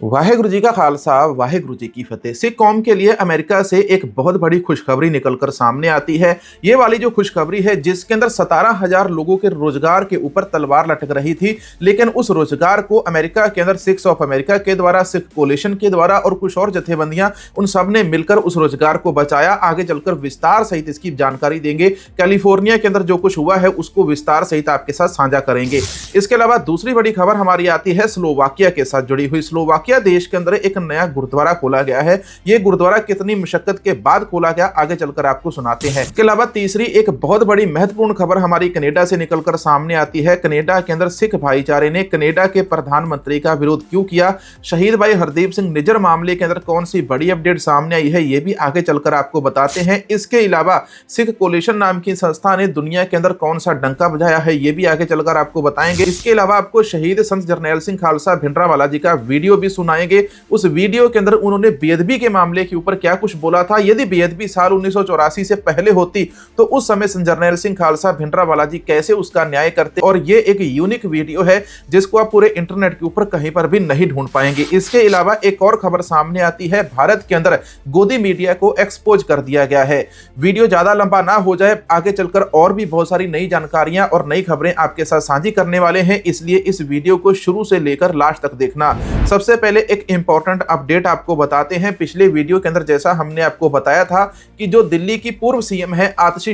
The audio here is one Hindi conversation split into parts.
वाहेगुरु जी का खालसा वाहेगुरु जी की फतेह। सिख कौम के लिए अमेरिका से एक बहुत बड़ी खुशखबरी निकलकर सामने आती है। ये वाली जो खुशखबरी है जिसके अंदर 17,000 लोगों के रोजगार के ऊपर तलवार लटक रही थी, लेकिन उस रोजगार को अमेरिका के अंदर सिख्स ऑफ अमेरिका के द्वारा, सिख कोलिशन के द्वारा और कुछ और जथेबंदियां उन सब ने मिलकर उस रोजगार को बचाया। आगे चलकर विस्तार सहित इसकी जानकारी देंगे। कैलिफोर्निया के अंदर जो कुछ हुआ है उसको विस्तार सहित आपके साथ साझा करेंगे। इसके अलावा दूसरी बड़ी खबर हमारी आती है स्लोवाकिया के साथ जुड़ी हुई। स्लोवाकिया देश के अंदर एक नया गुरुद्वारा खोला गया है। यह गुरुद्वारा कितनी मशक्कत के बाद खोला गया, आगे चलकर आपको सुनाते हैं। इसके अलावा तीसरी एक बहुत बड़ी महत्वपूर्ण खबर हमारी कनाडा से निकलकर सामने आती है। कनाडा के अंदर सिख भाईचारे ने कनाडा के प्रधानमंत्री का विरोध क्यों किया, शहीद भाई हरदीप सिंह निज्जर मामले के अंदर कौन सी बड़ी अपडेट सामने आई है, यह भी आगे चलकर आपको बताते हैं। इसके अलावा सिख कोलिशन नाम की संस्था ने दुनिया के अंदर कौन सा डंका बजाया है, यह भी आगे चलकर आपको बताएंगे। इसके अलावा आपको शहीद संत जरनैल सिंह खालसा भिंडरावाला जी का वीडियो भी सुनाएंगे। उस वीडियो के अंदर उन्होंने बेअदबी के मामले के ऊपर क्या कुछ बोला था। यदि बेअदबी साल 1984 से पहले होती तो उस समय संत जरनैल सिंह खालसा भिंडरावाला जी कैसे उसका न्याय करते। और ये एक यूनिक वीडियो है जिसको आप पूरे इंटरनेट के ऊपर कहीं पर भी नहीं ढूंढ पाएंगे। इसके अलावा एक और खबर सामने आती है, भारत के अंदर गोदी मीडिया को एक्सपोज कर दिया गया है। वीडियो ज्यादा लंबा ना हो जाए, आगे चलकर और भी बहुत सारी नई जानकारियां और नई खबरें आपके साथ साझी करने वाले हैं, इसलिए इस वीडियो को शुरू से लेकर लास्ट तक देखना। सबसे पहले एक इंपॉर्टेंट अपडेट आपको बताते हैं। पिछले वीडियो के अंदर जैसा हमने आपको बताया था कि जो दिल्ली की पूर्व सीएम है आतिशी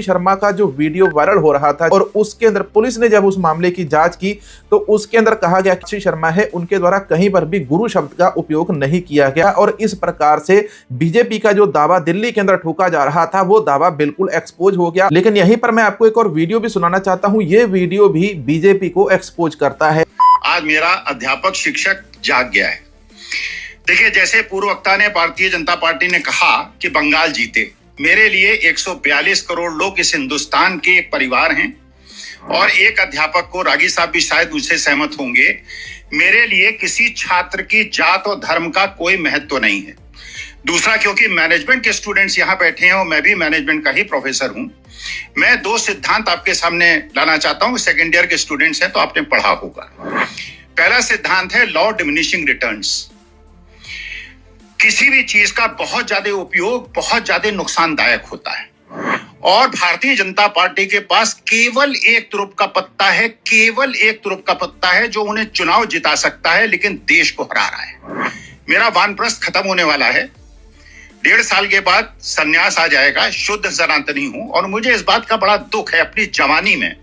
शर्मा का जो वीडियो वायरल हो रहा था और उसके अंदर पुलिस ने जब उस मामले की जांच की तो उसके अंदर कहा गया आतिशी शर्मा है, उनके द्वारा कहीं पर भी गुरु शब्द का उपयोग नहीं किया गया। और इस प्रकार से बीजेपी का जो दावा दिल्ली के अंदर ठोका जा रहा था वो दावा बिल्कुल एक्सपोज हो गया। लेकिन यहीं पर मैं आपको एक और वीडियो भी सुनाना चाहता हूं। ये वीडियो भी बीजेपी को एक्सपोज करता है। आज मेरा अध्यापक शिक्षक जाग गया है। देखिए, जैसे पूर्व वक्ता ने, भारतीय जनता पार्टी ने कहा कि बंगाल जीते, मेरे लिए 142 करोड़ लोग इस हिंदुस्तान के एक परिवार हैं और एक अध्यापक को, रागी साहब भी शायद मुझसे सहमत होंगे, मेरे लिए किसी छात्र की जात और धर्म का कोई महत्व नहीं है। दूसरा, क्योंकि मैनेजमेंट के स्टूडेंट्स यहां बैठे हैं और मैं भी मैनेजमेंट का ही प्रोफेसर हूं, मैं दो सिद्धांत आपके सामने लाना चाहता हूं। सेकेंड ईयर के स्टूडेंट्स हैं तो आपने पढ़ा होगा। पहला सिद्धांत है लॉ डिमिनिशिंग रिटर्न्स। किसी भी चीज का बहुत ज्यादा उपयोग बहुत ज्यादा नुकसानदायक होता है और भारतीय जनता पार्टी के पास केवल एक तुरुप का पत्ता है, केवल एक तुरुप का पत्ता है जो उन्हें चुनाव जिता सकता है, लेकिन देश को हरा रहा है। मेरा वानप्रस्थ खत्म होने वाला है। 1.5 साल के बाद संन्यास आ जाएगा। शुद्ध सनातनी हूं और मुझे इस बात का बड़ा दुख है। अपनी जवानी में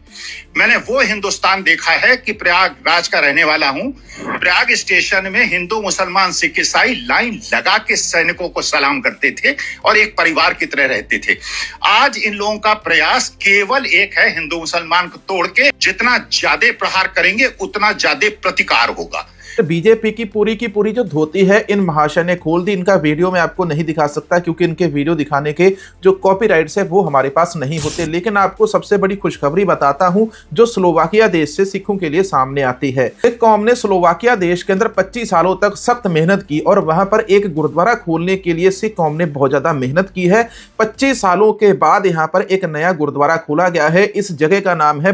मैंने वो हिंदुस्तान देखा है कि प्रयागराज का रहने वाला हूं। प्रयाग स्टेशन में हिंदू, मुसलमान, सिख, ईसाई लाइन लगा के सैनिकों को सलाम करते थे और एक परिवार की तरह रहते थे। आज इन लोगों का प्रयास केवल एक है, हिंदू मुसलमान को तोड़ के जितना ज्यादा प्रहार करेंगे उतना ज्यादा प्रतिकार होगा। बीजेपी की पूरी जो धोती है इन महाशय ने खोल दी। इनका वीडियो मैं आपको नहीं दिखा सकता क्योंकि इनके वीडियो दिखाने के जो कॉपीराइट्स है वो हमारे पास नहीं होते। लेकिन आपको सबसे बड़ी खुशखबरी बताता हूं जो स्लोवाकिया देश से सिखों के लिए सामने आती है। सिख कौम ने स्लोवाकिया देश के अंदर 25 सालों तक सख्त मेहनत की और वहां पर एक गुरुद्वारा खोलने के लिए सिख कौम ने बहुत ज्यादा मेहनत की है। 25 सालों के बाद यहाँ पर एक नया गुरुद्वारा खोला गया है। इस जगह का नाम है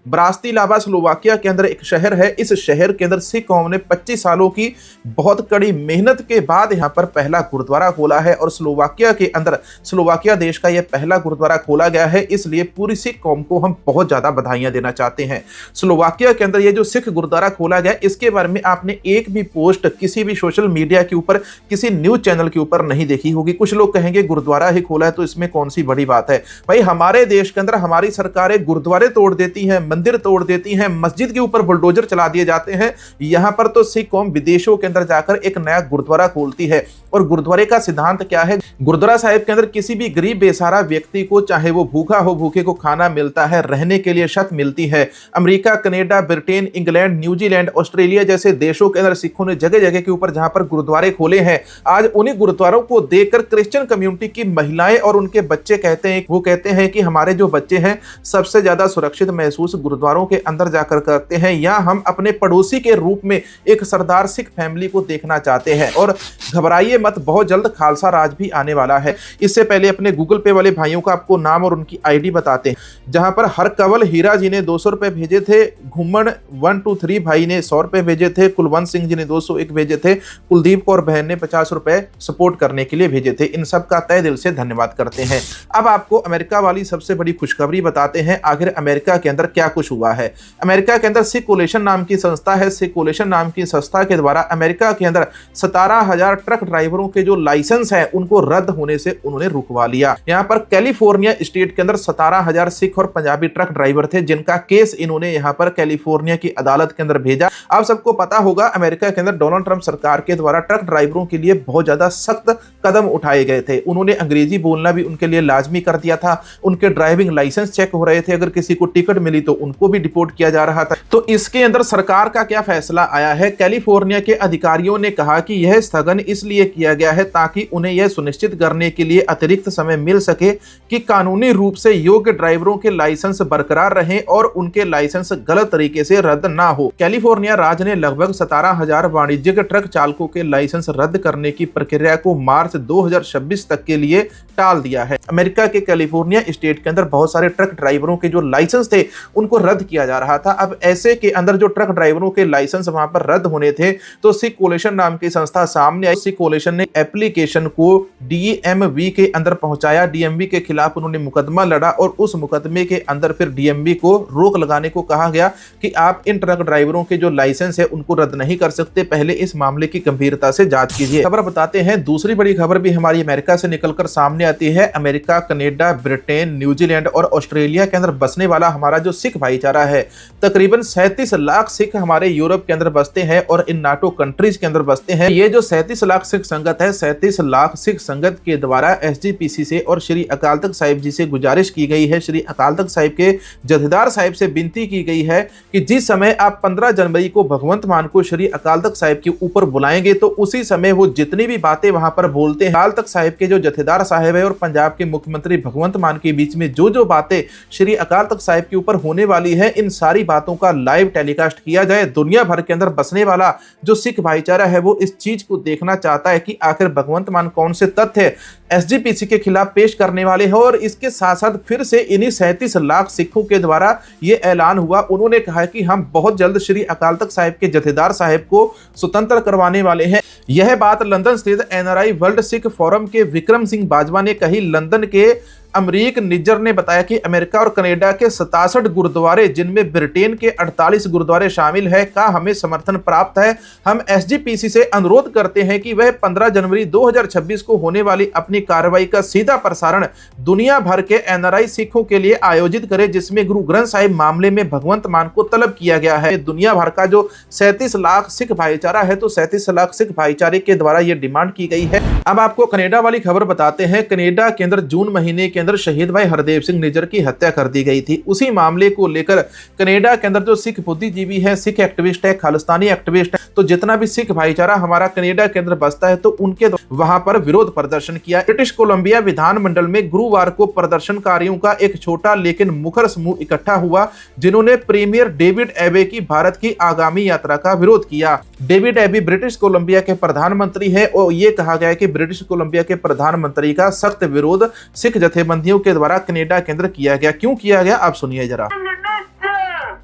ब्रास्तिलावा स्लोवाकिया के अंदर एक शहर है। इस शहर के अंदर सिख कौम ने 25 सालों की बहुत कड़ी मेहनत के बाद यहां पर पहला गुरुद्वारा खोला है और स्लोवाकिया के अंदर, स्लोवाकिया देश का यह पहला गुरुद्वारा खोला गया है। इसलिए पूरी सिख कौम को हम बहुत ज्यादा बधाइयां देना चाहते हैं। स्लोवाकिया के अंदर यह जो सिख गुरुद्वारा खोला गया, इसके बारे में आपने एक भी पोस्ट किसी भी सोशल मीडिया के ऊपर, किसी न्यूज चैनल के ऊपर नहीं देखी होगी। कुछ लोग कहेंगे गुरुद्वारा ही खोला है तो इसमें कौन सी बड़ी बात है। भाई, हमारे देश के अंदर हमारी सरकारें गुरुद्वारे तोड़ देती हैं, मंदिर तोड़ देती हैं, मस्जिद के ऊपर बुलडोजर चला दिए जाते हैं। यहां पर तो सिख कौम विदेशों के अंदर जाकर एक नया गुरुद्वारा खोलती है। और गुरुद्वारे का सिद्धांत क्या है? गुरुद्वारा साहिब के अंदर किसी भी गरीब बेसहारा व्यक्ति को, चाहे वो भूखा हो, भूखे को खाना मिलता है, रहने के लिए छत मिलती है। America, Canada, Britain, England, New Zealand, Australia जैसे देशों के अंदर सिखों ने जगह जगह के ऊपर जहां पर गुरुद्वारे खोले हैं, आज उन्हीं गुरुद्वारों को देखकर क्रिश्चियन कम्युनिटी की महिलाएं और उनके बच्चे कहते हैं कि हमारे जो बच्चे हैं सबसे ज्यादा सुरक्षित महसूस गुरुद्वारों के अंदर जाकर करते हैं। या हम अपने पड़ोसी के रूप में एक सरदार सिख फैमिली को देखना चाहते हैं। और घबराइए मत, बहुत जल्द खालसा राज भी आने वाला है। इससे पहले अपने गूगल पे वाले भाइयों का आपको नाम और उनकी आईडी बताते हैं, जहां पर हर कंवल हीरा जी ने 200 रुपए भेजे थे, घुमन 123 भाई ने 100 रुपए भेजे थे, कुलवंत सिंह जी ने 201 भेजे थे, कुलदीप कौर बहन ने 50 रुपए सपोर्ट करने के लिए भेजे थे। इन सब का तहे दिल से धन्यवाद करते हैं। अब आपको अमेरिका वाली सबसे बड़ी खुशखबरी बताते हैं, आखिर अमेरिका के अंदर क्या कुछ हुआ है। अमेरिका के अंदर सिख कोलेशन नाम की संस्था है। सिख कोलेशन नाम की संस्था के द्वारा अमेरिका के अंदर 17,000 ट्रक ड्राइवरों के जो लाइसेंस है उनको रद्द होने से उन्होंने रुकवा लिया। यहाँ पर कैलिफोर्निया स्टेट के अंदर 17,000 सिख और पंजाबी ट्रक ड्राइवर थे, जिनका केस इन्होंने यहाँ पर कैलिफोर्निया की अदालत के अंदर भेजा। आप सबको पता होगा अमेरिका के अंदर डोनाल्ड ट्रंप सरकार के द्वारा ट्रक ड्राइवरों के लिए बहुत ज्यादा सख्त कदम उठाए गए थे। उन्होंने अंग्रेजी बोलना भी उनके लिए लाजमी कर दिया था। उनके ड्राइविंग लाइसेंस चेक हो रहे थे, अगर किसी को टिकट मिली तो उनको भी डिपोर्ट किया जा रहा था। तो इसके अंदर सरकार का क्या फैसला आया है? कैलिफोर्निया के अधिकारियों ने कहा कि यह स्थगन इसलिए किया गया है ताकि उन्हें यह सुनिश्चित करने के लिए अतिरिक्त समय मिल सके कि कानूनी रूप से योग्य ड्राइवरों के लाइसेंस बरकरार रहें और उनके लाइसेंस गलत तरीके से रद्द ना हो। कैलिफोर्निया राज्य ने लगभग 17,000 वाणिज्यिक ट्रक चालकों के लाइसेंस रद्द करने की प्रक्रिया को मार्च 2026 तक के लिए टाल दिया है। अमेरिका के कैलिफोर्निया स्टेट के अंदर बहुत सारे ट्रक ड्राइवरों के जो लाइसेंस थे उनको रद्द किया जा रहा था। अब ऐसे के अंदर जो ट्रक ड्राइवरों के लाइसेंस वहां पर रद्द होने थे तो सिख कोलेशन नाम की संस्था सामने आई। सिख कोलेशन ने एप्लीकेशन को डीएमवी के अंदर पहुंचाया। डीएमवी के खिलाफ उन्होंने मुकदमा लड़ा और उस मुकदमे के अंदर फिर डीएमवी को रोक लगाने को कहा गया कि आप इन ट्रक ड्राइवरों के जो लाइसेंस है उनको रद्द नहीं कर सकते, पहले इस मामले की गंभीरता से जांच कीजिए। खबर बताते हैं, दूसरी बड़ी खबर भी हमारी अमेरिका से निकलकर सामने आती है। अमेरिका, कनाडा, ब्रिटेन, न्यूजीलैंड और ऑस्ट्रेलिया के अंदर बसने वाला हमारा जो सिख भाईचारा है, तकरीबन 37 लाख सिख हमारे यूरोप के अंदर बसते हैं और इन नाटो कंट्रीज के अंदर बसते हैं। ये जो 37 लाख सिख संगत है, 37 लाख सिख संगत के द्वारा एसजीपीसी से और श्री अकाल तख्त साहिब जी से गुजारिश की गई है, श्री अकाल तख्त साहिब के जथेदार साहिब से विनती की गई है कि जिस समय आप 15 जनवरी को भगवंत मान को श्री अकाल तख्त साहिब के ऊपर बुलाएंगे तो उसी समय वो जितनी भी बातें वहां पर बोलते हैं, अकाल तख्त साहिब के जो जथेदार साहिब है और पंजाब के मुख्यमंत्री भगवंत मान के बीच में जो बातें श्री अकाल तख्त साहिब के ऊपर होने वाली है, इन सारी बातों का लाइव टेलीकास्ट किया जाए। दुनिया भर के अंदर बसने वाला जो सिख भाईचारा है वो इस चीज को देखना चाहता है कि आखिर भगवंत मान कौन से तथ्य एसजीपीसी के खिलाफ पेश करने वाले हैं। और इसके साथ साथ फिर से इन्हीं 37 लाख सिखों के द्वारा ये ऐलान हुआ, उन्होंने कहा कि हम बहुत जल्द श्री अकाल तख्त साहिब के जथेदार साहिब को स्वतंत्र करवाने वाले हैं। यह बात लंदन स्थित एनआरआई वर्ल्ड सिख फोरम के विक्रम सिंह बाजवा ने कही। लंदन के अमरीक निज्जर ने बताया कि अमेरिका और कनाडा के 67 गुरुद्वारे, जिनमें ब्रिटेन के 48 गुरुद्वारे शामिल है, का हमें समर्थन प्राप्त है। हम एसजीपीसी से अनुरोध करते हैं कि वह 15 जनवरी 2026 को होने वाली अपनी कार्रवाई का सीधा प्रसारण दुनिया भर के एनआरआई सिखों के लिए आयोजित करे, जिसमें गुरु ग्रंथ साहिब मामले में भगवंत मान को तलब किया गया है। दुनिया भर का जो 37 लाख सिख भाईचारा है, तो 37 लाख सिख भाईचारे के द्वारा यह डिमांड की गई है। अब आपको कनाडा वाली खबर बताते हैं। कनाडा के अंदर जून महीने के अंदर शहीद भाई हरदेव सिंह निज्जर की हत्या कर दी गई थी। उसी मामले को लेकर कनाडा के अंदर जो सिख बुद्धिजीवी है, सिख एक्टिविस्ट है, खालिस्तानी एक्टिविस्ट है, तो जितना भी सिख भाईचारा हमारा कनाडा के अंदर बसता है, तो उनके वहां पर विरोध प्रदर्शन किया। ब्रिटिश कोलंबिया विधानमंडल में गुरुवार को प्रदर्शनकारियों का एक छोटा लेकिन मुखर समूह इकट्ठा हुआ, जिन्होंने प्रीमियर डेविड एबे की भारत की आगामी यात्रा का विरोध किया। डेविड एबे ब्रिटिश कोलंबिया के प्रधानमंत्री है और यह कहा गया कि ब्रिटिश कोलंबिया के प्रधानमंत्री का सख्त विरोध सिख जथेबंदियों के द्वारा कनाडा के अंदर किया गया। क्यों किया गया, आप सुनिए जरा।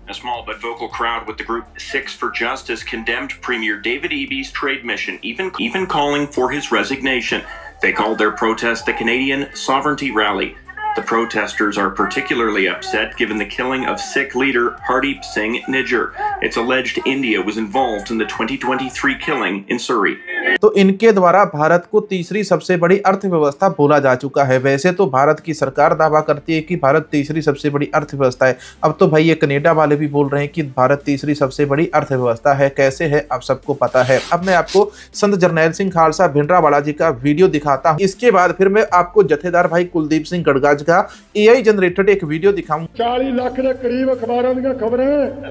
A small but vocal crowd with the group Sikhs for Justice condemned Premier David Eby's trade mission, even calling for his resignation. They called their protest the Canadian Sovereignty Rally. The protesters are particularly upset given the killing of Sikh leader Hardeep Singh Nijjar. It's alleged India was involved in the 2023 killing in Surrey. तो इनके द्वारा भारत को तीसरी सबसे बड़ी अर्थव्यवस्था बोला जा चुका है। वैसे तो भारत की सरकार दावा करती है कि भारत तीसरी सबसे बड़ी अर्थव्यवस्था है। अब तो भाई ये कनाडा वाले भी बोल रहे हैं कि भारत तीसरी सबसे बड़ी अर्थव्यवस्था है। कैसे है आप सबको पता है। अब मैं आपको संत जरनैल सिंह खालसा भिंडरावाला जी का वीडियो दिखाता हूँ। इसके बाद फिर मैं आपको जथेदार भाई कुलदीप सिंह गड़गाज का AI जनरेटेड एक वीडियो दिखाऊं। 40 लाख के करीब अखबारों दी खबरें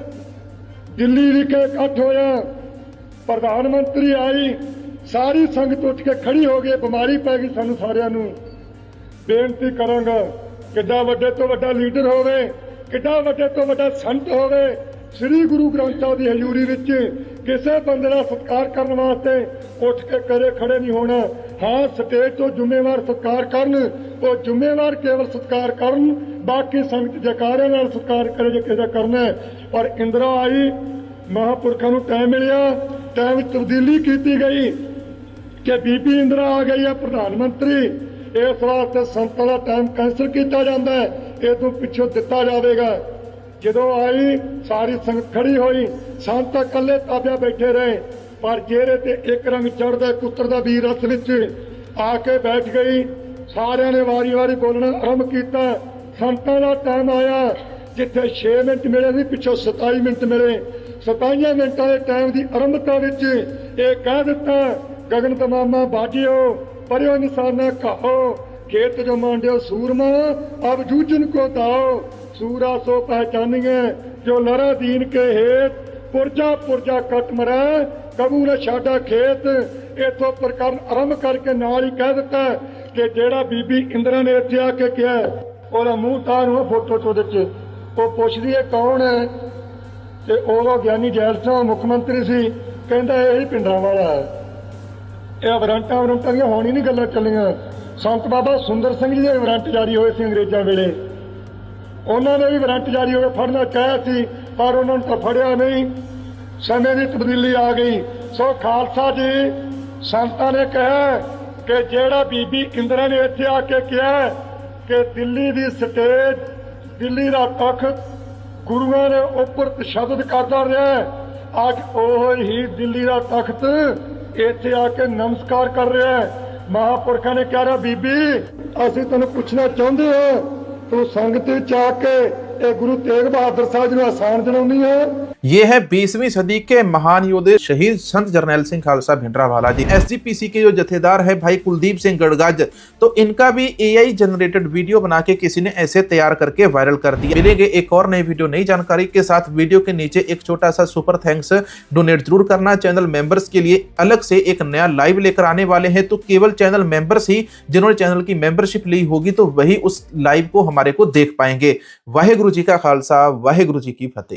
दिल्ली विखे इकट्ठ होया, प्रधानमंत्री आई, सारी संगत उठ के खड़ी हो गई, बीमारी पै गई। सानू सारिਆਂ ਨੂੰ बेनती करांगा, किड्डा वड्डे तो वड्डा लीडर होवे, किड्डा वड्डे तो वड्डा संत होवे, ਸ੍ਰੀ ਗੁਰੂ ਗ੍ਰੰਥ ਸਾਹਿਬ ਦੀ ਹਜ਼ੂਰੀ ਵਿੱਚ ਕਿਸੇ ਬੰਦੇ ਦਾ ਸਤਿਕਾਰ ਕਰਨ ਵਾਸਤੇ ਉੱਠ ਕੇ ਕਦੇ ਖੜੇ ਨਹੀਂ ਹੋਣਾ। ਹਾਂ, ਸਟੇਜ ਤੋਂ ਜ਼ਿੰਮੇਵਾਰ ਸਤਿਕਾਰ ਕਰਨ, ਉਹ ਜ਼ਿੰਮੇਵਾਰ ਕੇਵਲ ਸਤਿਕਾਰ ਕਰਨ, ਬਾਕੀ ਸੰਗਤ ਜਕਾਰਿਆਂ ਨਾਲ ਸਤਿਕਾਰ ਕਰੇ ਜੇ ਕਿਸੇ ਦਾ ਕਰਨਾ ਹੈ। ਪਰ ਇੰਦਰਾ ਆਈ, ਮਹਾਂਪੁਰਖਾਂ ਨੂੰ ਟਾਈਮ ਮਿਲਿਆ, ਟਾਈਮ ਵਿੱਚ ਤਬਦੀਲੀ ਕੀਤੀ ਗਈ ਕਿ ਬੀਬੀ ਇੰਦਰਾ ਆ ਗਈ ਹੈ ਪ੍ਰਧਾਨ ਮੰਤਰੀ। ਇਸ ਵਾਸਤੇ ਸੰਤਾਂ ਦਾ ਟਾਈਮ ਕੈਂਸਲ ਕੀਤਾ ਜਾਂਦਾ ਹੈ, ਇਹ ਤੋਂ ਪਿੱਛੋਂ ਦਿੱਤਾ ਜਾਵੇਗਾ। ਜਦੋਂ ਆਈ ਸਾਰੀ ਸੰਗਤ ਖੜੀ ਹੋਈ, ਸੰਤ ਇਕੱਲੇ ਤਾਬਿਆ ਬੈਠੇ ਰਹੇ, ਪਰ ਚਿਹਰੇ ਤੇ ਇੱਕ ਰੰਗ ਚੜ੍ਹਦਾ ਪੁੱਤਰ ਦਾ ਵੀਰ ਰਸ ਵਿੱਚ ਆ ਕੇ ਬੈਠ ਗਈ। ਸਾਰਿਆਂ ਨੇ ਵਾਰੀ-ਵਾਰੀ ਬੋਲਣਾ ਆਰੰਭ ਕੀਤਾ। ਸੰਤਾਂ ਦਾ ਟਾਈਮ ਆਇਆ, ਜਿੱਥੇ 6 ਮਿੰਟ ਮਿਲੇ ਸੀ ਪਿੱਛੋਂ 27 ਮਿੰਟ ਮਿਲੇ। 27 ਮਿੰਟਾਂ ਦੇ ਟਾਈਮ ਦੀ ਆਰੰਭਤਾ ਵਿੱਚ ਇਹ ਕਹਿ ਦਿੱਤਾ, ਗਗਨ ਤਮਾਮਾ ਬਾਜਿਓ ਪਰਿਓ ਨਿਸ਼ਾਨਾ ਕਹੋ, खेत जो मांडियो सूरमा अब जूझन को दाओ, सूरा सो पहचानिए जो लड़ा दीन के हेत, पुरजा पुरजा कट मरै कबू ने छाड़ा खेत। इथों प्रकरण आरंभ करके नाल ही कह दिता कि जेड़ा बीबी इंदिरा ने इत्थे आके कहा, ओहदा मूँह तार हो फोटो चो विच, वो पुछदी है कौन है, ते ओहदा ज्ञानी जैल सिंह मुख्यमंत्री सी, कहंदा यही पिंडां वाला है। यह वारंटां ਦੀਆਂ ਹੁਣ ਹੀ नहीं गल्लां ਚੱਲੀਆਂ। संत बाबा सुंदर सिंह जी के वारंट जारी होए सी अंग्रेजों वेले, उन्होंने भी वारंट जारी होए फड़ना चाहया सी, पर उन्होंने तो फड़िया नहीं। समय की तब्दीली आ गई। सो खालसा जी संतां ने कहा कि जेड़ा बीबी इंदिरा ने इत्थे आके कहा कि दिल्ली की स्टेज, दिल्ली का तख्त गुरुआं ने उपर तशद्दद करता रहा, अज ओह ही दिल्ली का तख्त इत्थे आके नमस्कार कर रहा है। महापुरखा ने कह रहा, बीबी असीं तैनूं पुछना चाहुंदे हां, तू संगत विच आके गुरु तेग बहादुर साहब जी नूं आसान जणाउंदी है। ये है 20वीं सदी के महान योद्धे शहीद संत जरनैल सिंह खालसा भिंडरावाला जी। एसजीपीसी के जो जथेदार है भाई कुलदीप सिंह गड़गज, तो इनका भी एआई जनरेटेड वीडियो बना के किसी ने ऐसे तैयार करके वायरल कर दिया। मिलेंगे एक और नई वीडियो नई जानकारी के साथ। वीडियो के नीचे एक छोटा सा सुपर थैंक्स डोनेट जरूर करना। चैनल मेंबर्स के लिए अलग से एक नया लाइव लेकर आने वाले हैं, तो केवल चैनल मेंबर्स ही जिन्होंने चैनल की मेंबरशिप ली होगी तो वही उस लाइव को हमारे को देख पाएंगे। वाहेगुरु जी का खालसा, वाहेगुरु जी की फतेह।